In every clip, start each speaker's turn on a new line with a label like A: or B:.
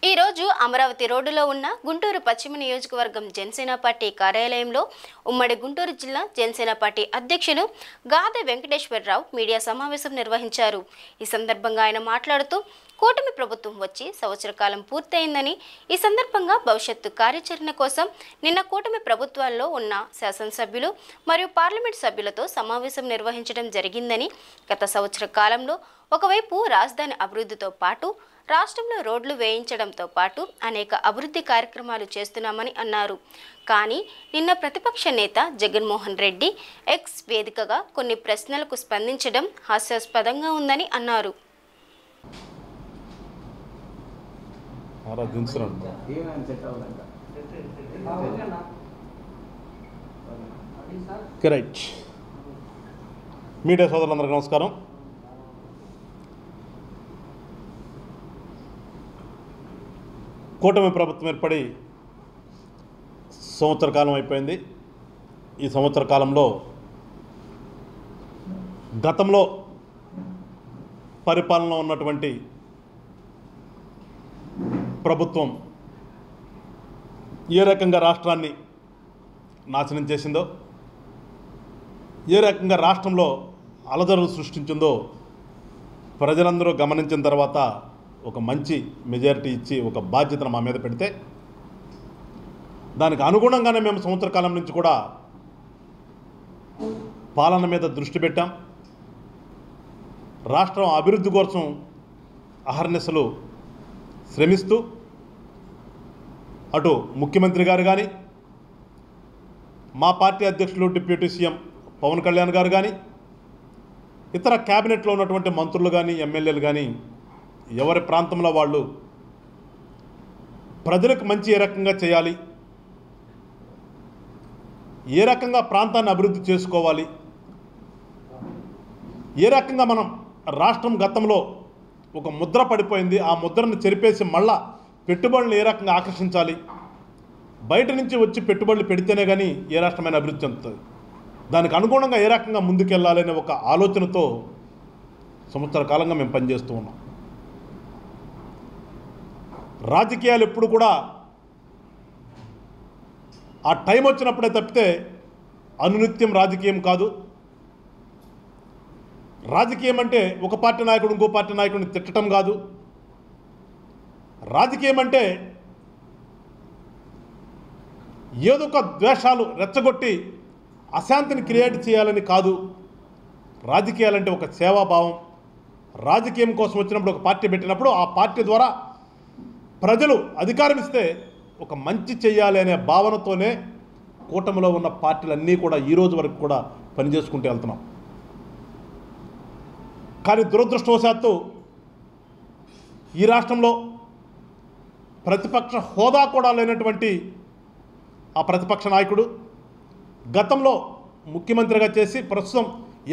A: ఈ రోజు అమరావతి రోడ్డులో ఉన్న గుంటూరు పశ్చిమ నియోజకవర్గం జనసేన పార్టీ కార్యాలయంలో ఉమ్మడి గుంటూరు జిల్లా జనసేన పార్టీ అధ్యక్షులు గాదె వెంకటేశ్వరరావు మీడియా సమావేశం నిర్వహించారు. ఈ సందర్భంగా ఆయన మాట్లాడుతూ కూటమి ప్రభుత్వం వచ్చి సంవత్సర కాలం పూర్తయిందని, ఈ సందర్భంగా భవిష్యత్తు కార్యాచరణ కోసం నిన్న కూటమి ప్రభుత్వాల్లో ఉన్న శాసనసభ్యులు మరియు పార్లమెంట్ సభ్యులతో సమావేశం నిర్వహించడం జరిగిందని, గత సంవత్సర కాలంలో ఒకవైపు రాజధాని అభివృద్ధితో పాటు రాష్ట్రంలో రోడ్లు వేయించడంతో పాటు అనేక అభివృద్ధి కార్యక్రమాలు చేస్తున్నామని అన్నారు. కానీ నిన్న ప్రతిపక్ష నేత జగన్మోహన్ రెడ్డి ఎక్స్ వేదికగా కొన్ని ప్రశ్నలకు స్పందించడం హాస్యాస్పదంగా ఉందని అన్నారు.
B: మీడియా సోదరులందరికీ నమస్కారం. కూటమి ప్రభుత్వం ఏర్పడి సంవత్సర కాలం అయిపోయింది. ఈ సంవత్సర కాలంలో గతంలో పరిపాలనలో ఉన్నటువంటి ప్రభుత్వం ఏ రకంగా రాష్ట్రాన్ని నాశనం చేసిందో, ఏ రకంగా రాష్ట్రంలో అలజడులు సృష్టించిందో ప్రజలందరూ గమనించిన తర్వాత ఒక మంచి మెజారిటీ ఇచ్చి ఒక బాధ్యతను మా మీద పెడితే, దానికి అనుగుణంగానే మేము సంవత్సర కాలం నుంచి కూడా పాలన మీద దృష్టి పెట్టాం. రాష్ట్రం అభివృద్ధి కోసం అహర్నిశలు శ్రమిస్తూ అటు ముఖ్యమంత్రి గారు కానీ, మా పార్టీ అధ్యక్షులు డిప్యూటీ సీఎం పవన్ కళ్యాణ్ గారు కానీ, ఇతర క్యాబినెట్లో ఉన్నటువంటి మంత్రులు కానీ, ఎమ్మెల్యేలు కానీ ఎవరి ప్రాంతంలో వాళ్ళు ప్రజలకు మంచి ఏ రకంగా చేయాలి, ఏ రకంగా ప్రాంతాన్ని అభివృద్ధి చేసుకోవాలి, ఏ రకంగా మనం రాష్ట్రం గతంలో ఒక ముద్ర పడిపోయింది, ఆ ముద్రను చెరిపేసి మళ్ళా పెట్టుబడులు ఏ రకంగా ఆకర్షించాలి, బయట నుంచి వచ్చి పెట్టుబడులు పెడితేనే కానీ ఏ రాష్ట్రమైన అభివృద్ధి చెందుతుంది, దానికి అనుగుణంగా ఏ రకంగా ముందుకెళ్ళాలనే ఒక ఆలోచనతో సంవత్సర కాలంగా మేము పనిచేస్తూ ఉన్నాం. రాజకీయాలు ఎప్పుడు కూడా ఆ టైం వచ్చినప్పుడే తప్పితే అనునిత్యం రాజకీయం కాదు. రాజకీయం అంటే ఒక పార్టీ నాయకుడు ఇంకో పార్టీ నాయకుడిని తిట్టడం కాదు. రాజకీయం అంటే ఏదో ఒక ద్వేషాలు రెచ్చగొట్టి అశాంతిని క్రియేట్ చేయాలని కాదు. రాజకీయాలంటే ఒక సేవాభావం. రాజకీయం కోసం వచ్చినప్పుడు ఒక పార్టీ పెట్టినప్పుడు ఆ పార్టీ ద్వారా ప్రజలు అధికారం ఇస్తే ఒక మంచి చెయ్యాలి అనే భావనతోనే కూటమిలో ఉన్న పార్టీలన్నీ కూడా ఈ రోజు వరకు కూడా పనిచేసుకుంటూ వెళ్తున్నాం. కానీ దురదృష్టవశాత్తు ఈ రాష్ట్రంలో ప్రతిపక్ష హోదా కూడా లేనటువంటి ఆ ప్రతిపక్ష నాయకుడు గతంలో ముఖ్యమంత్రిగా చేసి ప్రస్తుతం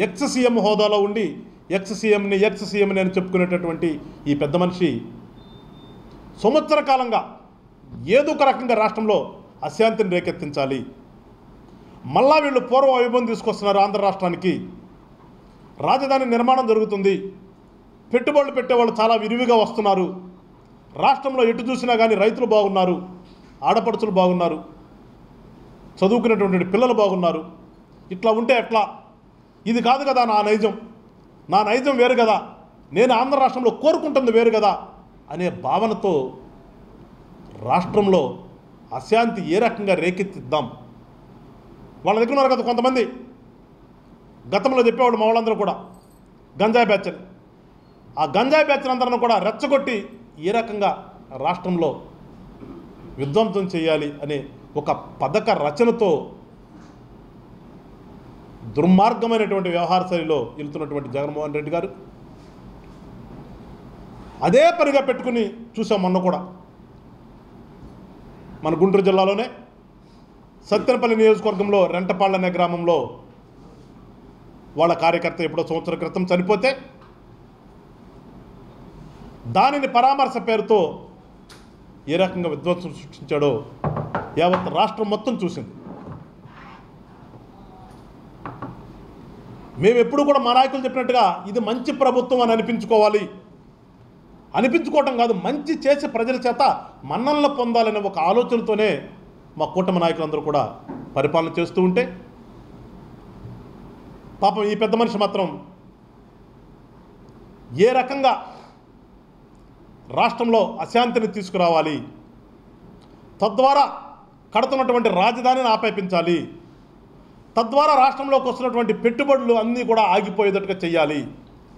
B: ఎక్స్ సీఎం హోదాలో ఉండి ఎక్స్ సీఎంని అని చెప్పుకునేటటువంటి ఈ పెద్ద మనిషి సంవత్సర కాలంగా ఏదో ఒక రకంగా రాష్ట్రంలో అశాంతిని రేకెత్తించాలి, మళ్ళా వీళ్ళు పూర్వ వైభవం తీసుకొస్తున్నారు. ఆంధ్ర రాష్ట్రానికి రాజధాని నిర్మాణం జరుగుతుంది, పెట్టుబడులు పెట్టేవాళ్ళు చాలా విరివిగా వస్తున్నారు, రాష్ట్రంలో ఎటు చూసినా కానీ రైతులు బాగున్నారు, ఆడపడుచులు బాగున్నారు, చదువుకునేటువంటి పిల్లలు బాగున్నారు, ఇట్లా ఉంటే ఎట్లా, ఇది కాదు కదా నా నైజం వేరు కదా, నేను ఆంధ్ర రాష్ట్రంలో కోరుకుంటుంది వేరు కదా అనే భావనతో రాష్ట్రంలో అశాంతి ఏ రకంగా రేకెత్తిద్దాం. వాళ్ళ దగ్గర ఉన్నారు కదా కొంతమంది, గతంలో చెప్పేవాళ్ళు మా వాళ్ళందరూ కూడా గంజాయి బ్యాచ్ అని. ఆ గంజాయి బ్యాచ్లందరూ కూడా రెచ్చగొట్టి ఏ రకంగా రాష్ట్రంలో విధ్వంసం చేయాలి అనే ఒక పథక రచనతో దుర్మార్గమైనటువంటి వ్యవహార శైలిలో వెళ్తున్నటువంటి జగన్మోహన్ రెడ్డి గారు అదే పనిగా పెట్టుకుని చూసాం. మొన్న కూడా మన గుంటూరు జిల్లాలోనే సత్తెనపల్లి నియోజకవర్గంలో రెంటపాళ్ళ అనే గ్రామంలో వాళ్ళ కార్యకర్త ఎప్పుడో సంవత్సరం క్రితం చనిపోతే దానిని పరామర్శ పేరుతో ఏ రకంగా విధ్వంసం సృష్టించాడో యావత్ రాష్ట్రం మొత్తం చూసింది. మేము ఎప్పుడు కూడా మా నాయకులు చెప్పినట్టుగా ఇది మంచి ప్రభుత్వం అని అనిపించుకోవాలి, అనిపించుకోవటం కాదు, మంచి చేసి ప్రజల చేత మన్ననలు పొందాలనే ఒక ఆలోచనతోనే మా కూటమి నాయకులందరూ కూడా పరిపాలన చేస్తూ ఉంటే, పాపం ఈ పెద్ద మనిషి మాత్రం ఏ రకంగా రాష్ట్రంలో అశాంతిని తీసుకురావాలి, తద్వారా కడుతున్నటువంటి రాజధానిని ఆపేపించాలి, తద్వారా రాష్ట్రంలోకి వస్తున్నటువంటి పెట్టుబడులు అన్నీ కూడా ఆగిపోయేటట్టుగా చేయాలి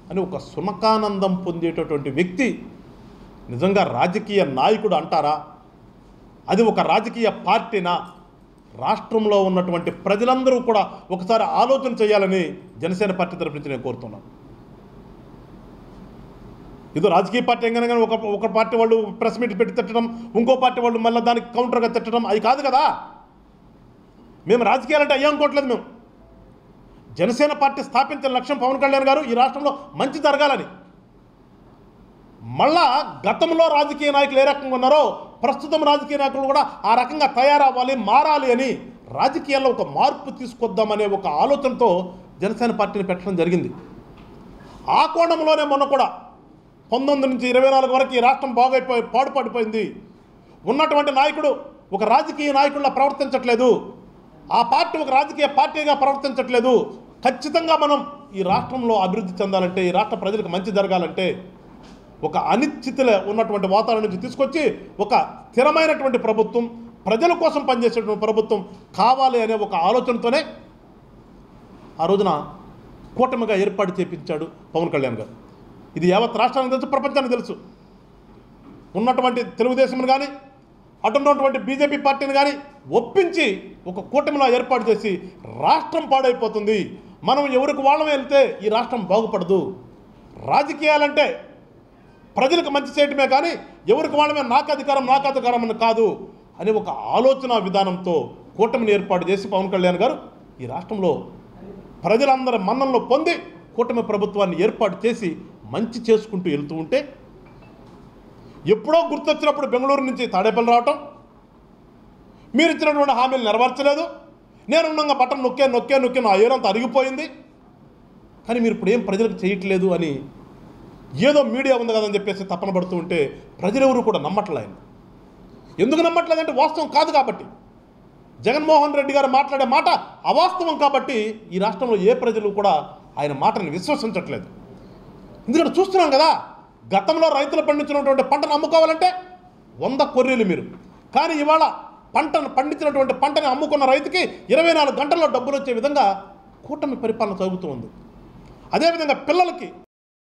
B: అని ఒక సునకానందం పొందేటటువంటి వ్యక్తి నిజంగా రాజకీయ నాయకుడు అంటారా? అది ఒక రాజకీయ పార్టీనా? రాష్ట్రంలో ఉన్నటువంటి ప్రజలందరూ కూడా ఒకసారి ఆలోచన చేయాలని జనసేన పార్టీ తరపు నుంచి నేను కోరుతున్నాను. ఇది రాజకీయ పార్టీ ఎంగనగానే ఒక పార్టీ వాళ్ళు ప్రెస్ మీట్ పెట్టి తిట్టడం, ఇంకో పార్టీ వాళ్ళు మళ్ళీ దానికి కౌంటర్గా తిట్టడం, అది కాదు కదా. మేము రాజకీయాలంటే అయ్యా అనుకోవట్లేదు. మేము జనసేన పార్టీ స్థాపించిన లక్ష్యం పవన్ కళ్యాణ్ గారు ఈ రాష్ట్రంలో మంచి జరగాలని. మళ్ళా గతంలో రాజకీయ నాయకులు ఏ రకంగా ఉన్నారో ప్రస్తుతం రాజకీయ నాయకులు కూడా ఆ రకంగా తయారవ్వాలి, మారాలి అని రాజకీయాల్లో ఒక మార్పు తీసుకొద్దామనే ఒక ఆలోచనతో జనసేన పార్టీని పెట్టడం జరిగింది. ఆ కోణంలోనే మొన్న కూడా 19 నుంచి 24 వరకు ఈ రాష్ట్రం పాడుపడిపోయింది. ఉన్నటువంటి నాయకుడు ఒక రాజకీయ నాయకుడిలా ప్రవర్తించట్లేదు, ఆ పార్టీ ఒక రాజకీయ పార్టీగా ప్రవర్తించట్లేదు. ఖచ్చితంగా మనం ఈ రాష్ట్రంలో అభివృద్ధి చెందాలంటే, ఈ రాష్ట్ర ప్రజలకు మంచి జరగాలంటే ఒక అనిశ్చితిలో ఉన్నటువంటి వాతావరణం నుంచి తీసుకొచ్చి ఒక స్థిరమైనటువంటి ప్రభుత్వం, ప్రజల కోసం పనిచేసేటువంటి ప్రభుత్వం కావాలి అనే ఒక ఆలోచనతోనే ఆ రోజున కూటమిగా ఏర్పాటు చేయించాడు పవన్ కళ్యాణ్ గారు. ఇది యావత్ రాష్ట్రానికి తెలుసు, ప్రపంచానికి తెలుసు. ఉన్నటువంటి తెలుగుదేశంను కానీ అటున్నటువంటి బీజేపీ పార్టీని కానీ ఒప్పించి ఒక కూటమిలో ఏర్పాటు చేసి రాష్ట్రం పాడైపోతుంది, మనం ఎవరికి వాళ్ళం వెళ్తే ఈ రాష్ట్రం బాగుపడదు, రాజకీయాలంటే ప్రజలకు మంచి చేయటమే కానీ ఎవరికి వాళ్ళమే నాకు అధికారం అని కాదు అని ఒక ఆలోచన విధానంతో కూటమిని ఏర్పాటు చేసి పవన్ కళ్యాణ్ గారు ఈ రాష్ట్రంలో ప్రజలందరి మన్ననలు పొంది కూటమి ప్రభుత్వాన్ని ఏర్పాటు చేసి మంచి చేసుకుంటూ వెళ్తూ ఉంటే, ఎప్పుడో గుర్తొచ్చినప్పుడు బెంగళూరు నుంచి తాడేపల్లి రావటం, మీరు ఇచ్చినటువంటి హామీలు నెరవేర్చలేదు, నేనున్నాగా బటన్ నొక్కే నా ఏరంతా అరిగిపోయింది, కానీ మీరు ఇప్పుడు ఏం ప్రజలకు చేయట్లేదు అని ఏదో మీడియా ఉంది కదని చెప్పేసి తపన పడుతూ ఉంటే ప్రజలెవరూ కూడా నమ్మట్లేదు. ఎందుకు నమ్మట్లేదంటే వాస్తవం కాదు కాబట్టి. జగన్మోహన్ రెడ్డి గారు మాట్లాడే మాట అవాస్తవం కాబట్టి ఈ రాష్ట్రంలో ఏ ప్రజలు కూడా ఆయన మాటను విశ్వసించట్లేదు. ఎందుకంటే చూస్తున్నాం కదా, గతంలో రైతులు పండించినటువంటి పంటను అమ్ముకోవాలంటే 100 కొర్రీలు మీరు, కానీ ఇవాళ పండించినటువంటి పంటని అమ్ముకున్న రైతుకి 24 గంటల్లో డబ్బులు వచ్చే విధంగా కూటమి పరిపాలన సాగుతూ ఉంది. అదేవిధంగా పిల్లలకి